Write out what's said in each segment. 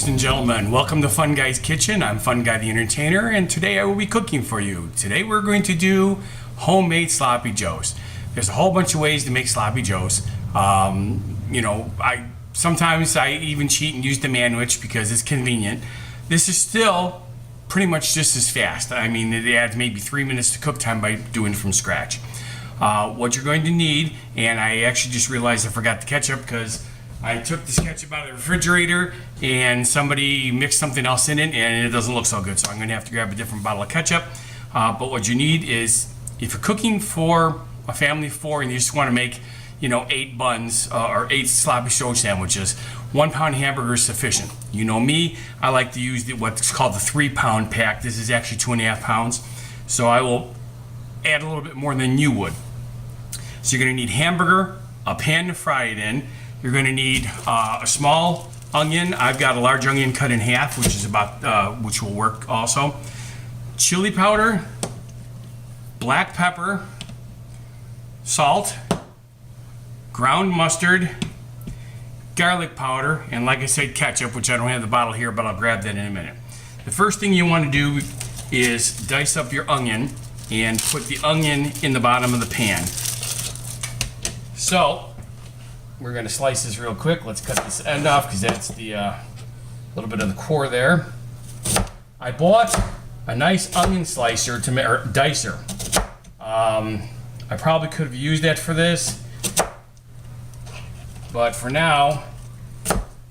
ladies and gentlemen. Welcome to Fun Guy's Kitchen. I'm Funguy The Entertainer, and today I will be cooking for you. Today we're going to do homemade sloppy joes. There's a whole bunch of ways to make sloppy joes. Sometimes I even cheat and use the manwich because it's convenient. This is still pretty much just as fast. I mean, it adds maybe 3 minutes to cook time by doing it from scratch. What you're going to need, and I actually just realized I forgot the ketchup because I took this ketchup out of the refrigerator and somebody mixed something else in it and it doesn't look so good, so I'm going to have to grab a different bottle of ketchup. But what you need is, if you're cooking for a family of 4 and you just want to make 8 buns or 8 sloppy joe sandwiches, 1 pound hamburger is sufficient. You know me, I like to use what's called the 3 pound pack. This is actually 2.5 pounds, so I will add a little bit more than you would. So you're going to need hamburger, a pan to fry it in. You're going to need a small onion. I've got a large onion cut in half, which will work also. Chili powder, black pepper, salt, ground mustard, garlic powder, and like I said, ketchup, which I don't have the bottle here, but I'll grab that in a minute. The first thing you want to do is dice up your onion and put the onion in the bottom of the pan. So we're going to slice this real quick. Let's cut this end off because that's the little bit of the core there. I bought a nice onion slicer or dicer. I probably could have used that for this, but for now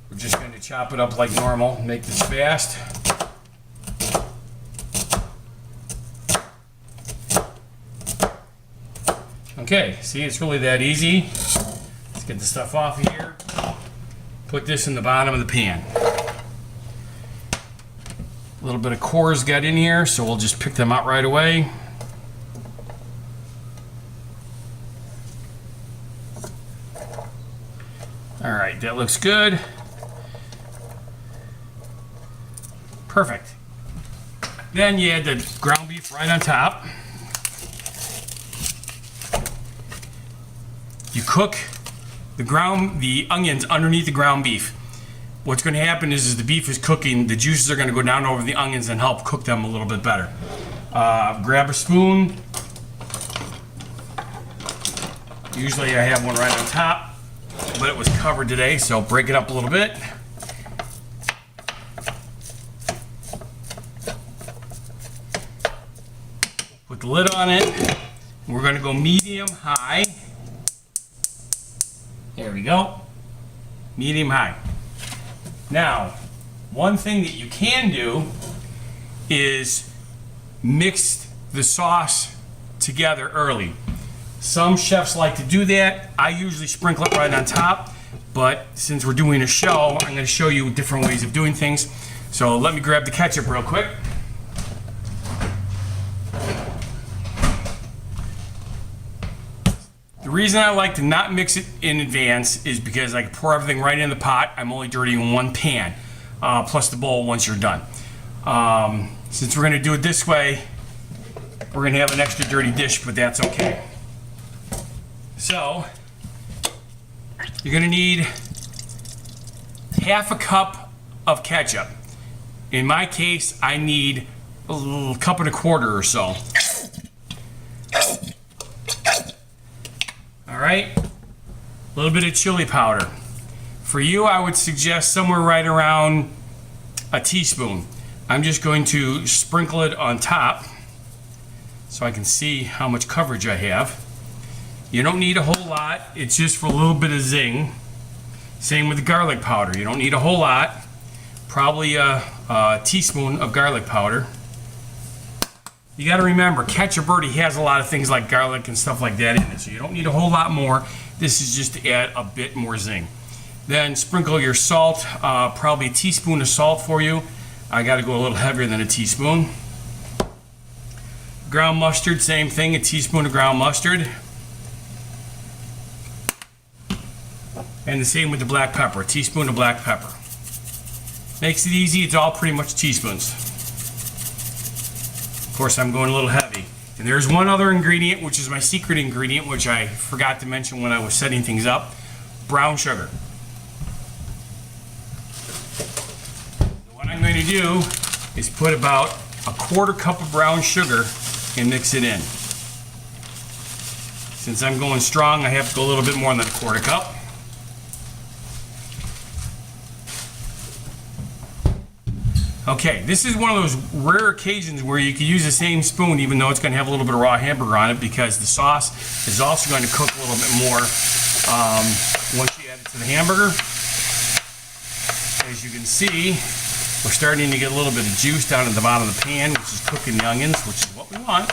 we're just going to chop it up like normal. Make this fast. Okay, see, it's really that easy. Let's get the stuff off of here. Put this in the bottom of the pan. A little bit of cores got in here, so we'll just pick them out right away. All right, that looks good. Perfect. Then you add the ground beef right on top. You cook the onions underneath the ground beef. What's going to happen is the beef is cooking, the juices are going to go down over the onions and help cook them a little bit better. Grab a spoon. Usually I have one right on top, but it was covered today, so break it up a little bit. Put the lid on it. We're going to go medium high. There we go. Medium high. Now, one thing that you can do is mix the sauce together early. Some chefs like to do that. I usually sprinkle it right on top, but since we're doing a show, I'm going to show you different ways of doing things. So let me grab the ketchup real quick. The reason I like to not mix it in advance is because I can pour everything right in the pot. I'm only dirtying 1 pan, plus the bowl once you're done. Since we're going to do it this way, we're going to have an extra dirty dish, but that's okay. So, you're going to need half a cup of ketchup. In my case, I need a little cup and a quarter or so. Alright, a little bit of chili powder. For you, I would suggest somewhere right around a teaspoon. I'm just going to sprinkle it on top so I can see how much coverage I have. You don't need a whole lot, it's just for a little bit of zing. Same with the garlic powder, you don't need a whole lot. Probably a teaspoon of garlic powder. You got to remember, ketchup already has a lot of things like garlic and stuff like that in it, so you don't need a whole lot more. This is just to add a bit more zing. Then sprinkle your salt, probably a teaspoon of salt for you. I got to go a little heavier than a teaspoon. Ground mustard, same thing, a teaspoon of ground mustard. And the same with the black pepper, a teaspoon of black pepper. Makes it easy, it's all pretty much teaspoons. Of course, I'm going a little heavy. And there's one other ingredient, which is my secret ingredient, which I forgot to mention when I was setting things up. Brown sugar. going to do is put about a 1/4 cup of brown sugar and mix it in. Since I'm going strong, I have to go a little bit more than a 1/4 cup. Okay, this is one of those rare occasions where you can use the same spoon even though it's going to have a little bit of raw hamburger on it, because the sauce is also going to cook a little bit more once you add it to the hamburger. As you can see, we're starting to get a little bit of juice down at the bottom of the pan, which is cooking the onions, which is what we want.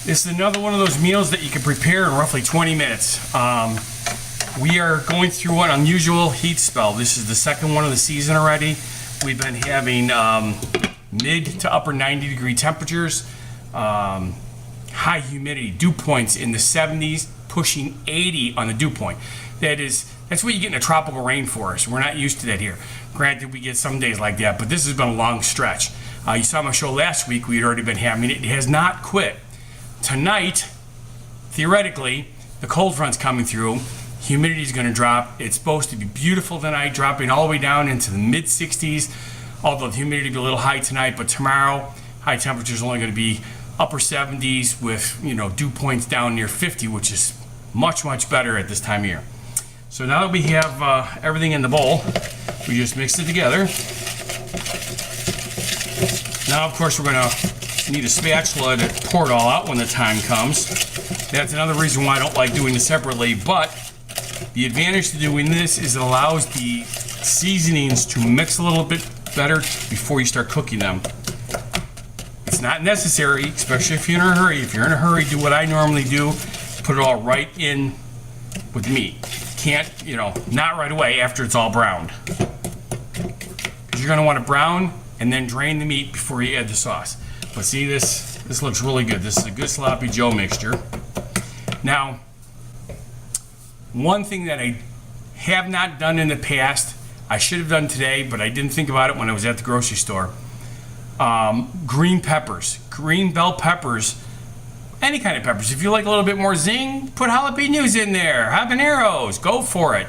This is another one of those meals that you can prepare in roughly 20 minutes. We are going through an unusual heat spell. This is the second one of the season already. We've been having mid to upper 90-degree temperatures, high humidity, dew points in the 70s, pushing 80 on the dew point. That's what you get in a tropical rainforest. We're not used to that here. Granted, we get some days like that, but this has been a long stretch. You saw my show last week. We had already been having it. It has not quit. Tonight, theoretically, the cold front's coming through. Humidity is going to drop. It's supposed to be beautiful tonight, dropping all the way down into the mid-60s, although the humidity will be a little high tonight. But tomorrow, high temperatures are only going to be upper 70s with, dew points down near 50, which is much, much better at this time of year. So now that we have everything in the bowl, we just mix it together. Now, of course, we're going to need a spatula to pour it all out when the time comes. That's another reason why I don't like doing this separately, but the advantage to doing this is it allows the seasonings to mix a little bit better before you start cooking them. It's not necessary, especially if you're in a hurry. If you're in a hurry, do what I normally do, put it all right in with the meat. Can't, not right away after it's all browned. Because you're going to want to brown and then drain the meat before you add the sauce. But see, this looks really good. This is a good sloppy Joe mixture. Now, one thing that I have not done in the past, I should have done today, but I didn't think about it when I was at the grocery store. Green peppers, green bell peppers, any kind of peppers. If you like a little bit more zing, put jalapenos in there, habaneros, go for it.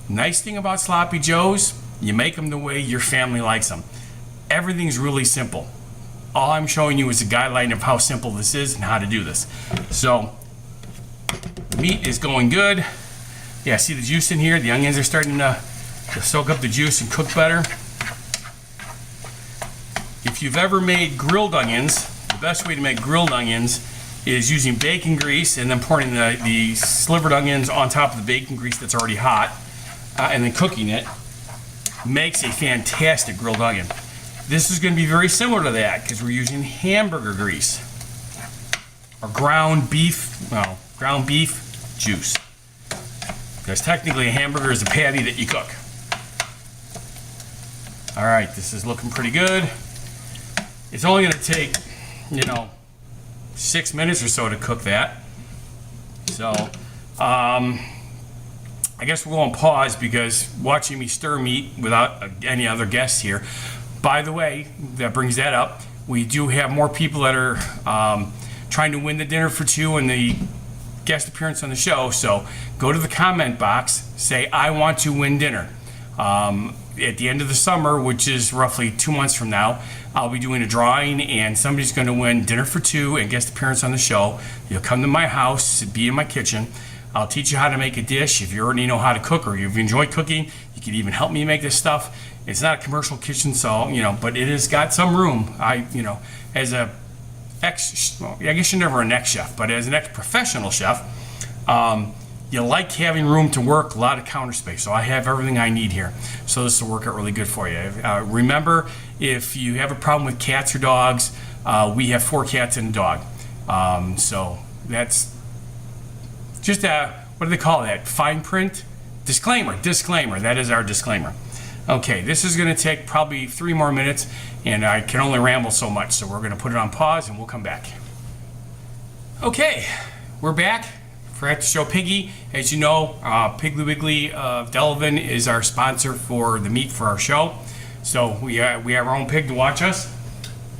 Nice thing about sloppy joes, you make them the way your family likes them. Everything's really simple. All I'm showing you is a guideline of how simple this is and how to do this. So, meat is going good. Yeah, see the juice in here? The onions are starting to soak up the juice and cook better. If you've ever made grilled onions, the best way to make grilled onions is using bacon grease and then pouring the slivered onions on top of the bacon grease that's already hot and then cooking it. Makes a fantastic grilled onion. This is going to be very similar to that because we're using hamburger grease or ground beef juice. Because technically a hamburger is a patty that you cook. All right, this is looking pretty good. It's only going to take, 6 minutes or so to cook that. So, I guess we're going to pause because watching me stir meat without any other guests here. By the way, that brings that up. We do have more people that are trying to win the dinner for two and the guest appearance on the show. So go to the comment box, say, I want to win dinner. At the end of the summer, which is roughly 2 months from now, I'll be doing a drawing and somebody's going to win dinner for two and guest appearance on the show. You'll come to my house, be in my kitchen. I'll teach you how to make a dish. If you already know how to cook or you enjoy cooking, you can even help me make this stuff. It's not a commercial kitchen, so, but it has got some room. As a I guess you're never an ex-chef, but as an ex-professional chef, you like having room to work, a lot of counter space. So I have everything I need here. So this will work out really good for you. Remember, if you have a problem with cats or dogs, we have 4 cats and a dog. So that's just what do they call that? Fine print? Disclaimer. That is our disclaimer. Okay, this is going to take probably 3 more minutes, and I can only ramble so much, so we're going to put it on pause, and we'll come back. Okay, we're back. Forgot to show Piggy. As you know, Piggly Wiggly of Delavan is our sponsor for the meat for our show. So we have our own pig to watch us.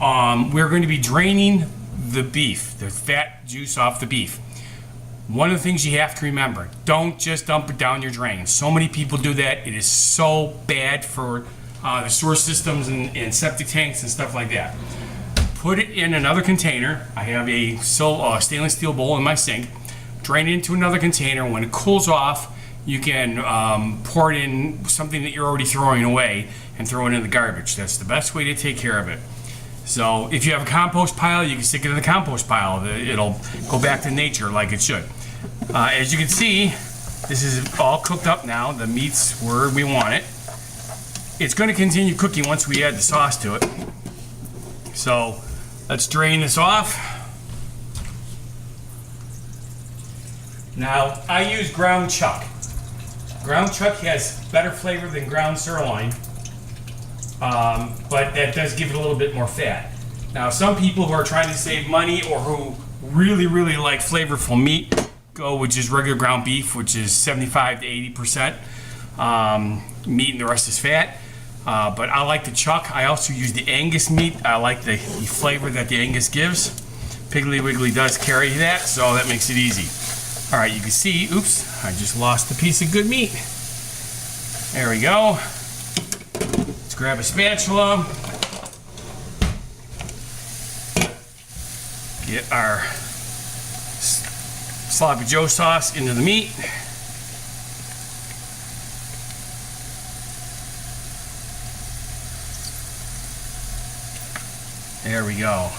We're going to be draining the beef, the fat juice off the beef. One of the things you have to remember, don't just dump it down your drain. So many people do that. It is so bad for the sewer systems and septic tanks and stuff like that. Put it in another container. I have a stainless steel bowl in my sink. Drain it into another container. When it cools off, you can pour it in something that you're already throwing away and throw it in the garbage. That's the best way to take care of it. So if you have a compost pile, you can stick it in the compost pile. It'll go back to nature like it should. As you can see, this is all cooked up now. The meat's where we want it. It's going to continue cooking once we add the sauce to it. So let's drain this off. Now, I use ground chuck. Ground chuck has better flavor than ground sirloin, but that does give it a little bit more fat. Now, some people who are trying to save money or who really, really like flavorful meat go with just regular ground beef, which is 75 to 80% meat and the rest is fat. But I like the chuck. I also use the Angus meat. I like the flavor that the Angus gives. Piggly Wiggly does carry that, so that makes it easy. All right, you can see, oops, I just lost a piece of good meat. There we go. Let's grab a spatula. Get our sloppy Joe sauce into the meat. There we go.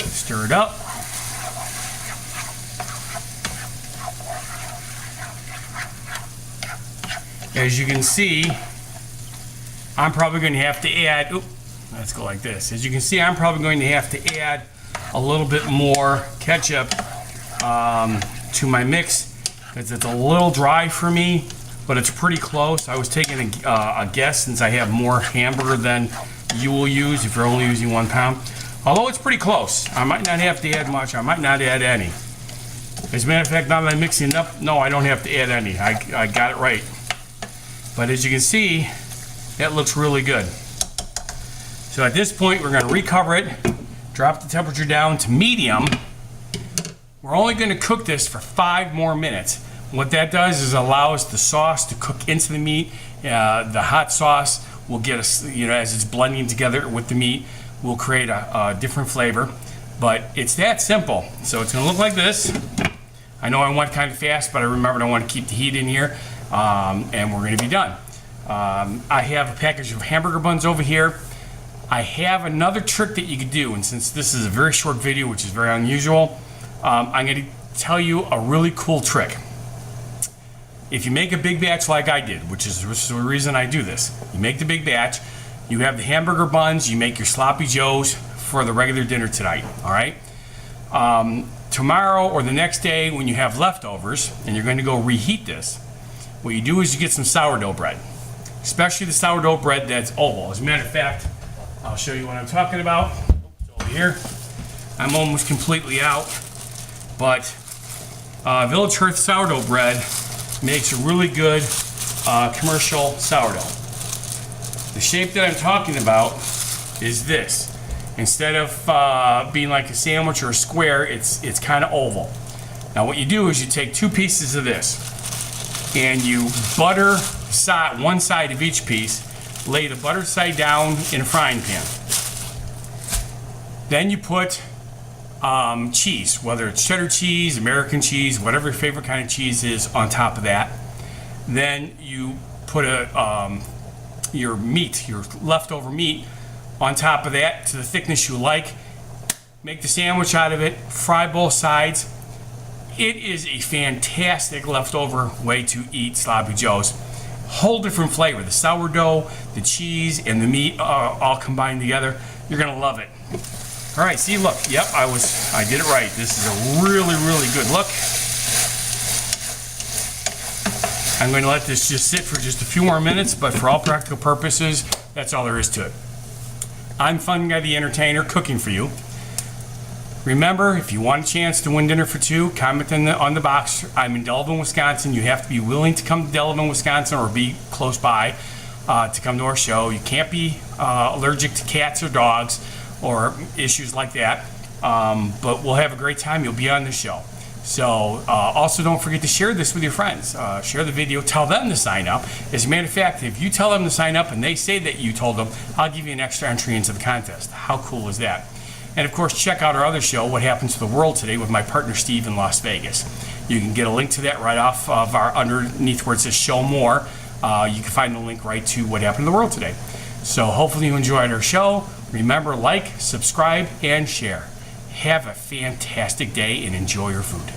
Stir it up. As you can see, I'm probably going to have to add, let's go like this. As you can see, I'm probably going to have to add a little bit more ketchup to my mix because it's a little dry for me, but it's pretty close. I was taking a guess since I have more hamburger than you will use if you're only using 1 pound. Although it's pretty close. I might not have to add much. I might not add any. As a matter of fact, now that I'm mixing it up, no, I don't have to add any. I got it right. But as you can see, that looks really good. So at this point, we're going to recover it, drop the temperature down to medium. We're only going to cook this for 5 more minutes. What that does is allows the sauce to cook into the meat. The hot sauce will get us, as it's blending together with the meat, will create a different flavor. But it's that simple. So it's going to look like this. I know I went kind of fast, but I remembered I want to keep the heat in here. And we're going to be done. I have a package of hamburger buns over here. I have another trick that you could do, and since this is a very short video, which is very unusual, I'm going to tell you a really cool trick. If you make a big batch like I did, which is the reason I do this, you make the big batch, you have the hamburger buns, you make your sloppy joes for the regular dinner tonight, all right? Tomorrow or the next day when you have leftovers and you're going to go reheat this, what you do is you get some sourdough bread, especially the sourdough bread that's oval. As a matter of fact, I'll show you what I'm talking about. It's over here. I'm almost completely out, but Village Earth sourdough bread makes a really good commercial sourdough. The shape that I'm talking about is this. Instead of being like a sandwich or a square, it's kind of oval. Now what you do is you take 2 pieces of this and you butter one side of each piece, lay the buttered side down in a frying pan. Then you put cheese, whether it's cheddar cheese, American cheese, whatever your favorite kind of cheese is, on top of that. Then you put your meat, your leftover meat, on top of that to the thickness you like. Make the sandwich out of it, fry both sides. It is a fantastic leftover way to eat sloppy joes. Whole different flavor. The sourdough, the cheese, and the meat all combined together. You're gonna love it. All right, see, look. Yep, I did it right. This is a really, really good look. I'm going to let this just sit for just a few more minutes, but for all practical purposes, that's all there is to it. I'm Funguy The Entertainer, cooking for you. Remember, if you want a chance to win dinner for 2, comment on the box. I'm in Delavan, Wisconsin. You have to be willing to come to Delavan, Wisconsin, or be close by to come to our show. You can't be allergic to cats or dogs or issues like that, but we'll have a great time. You'll be on the show. So also don't forget to share this with your friends. Share the video, tell them to sign up. As a matter of fact, if you tell them to sign up and they say that you told them, I'll give you an extra entry into the contest. How cool is that? And of course, check out our other show, What Happens to the World Today, with my partner Steve in Las Vegas. You can get a link to that right off of our underneath where it says show more. You can find the link right to What Happened to the World Today. So hopefully you enjoyed our show. Remember, like, subscribe, and share. Have a fantastic day and enjoy your food.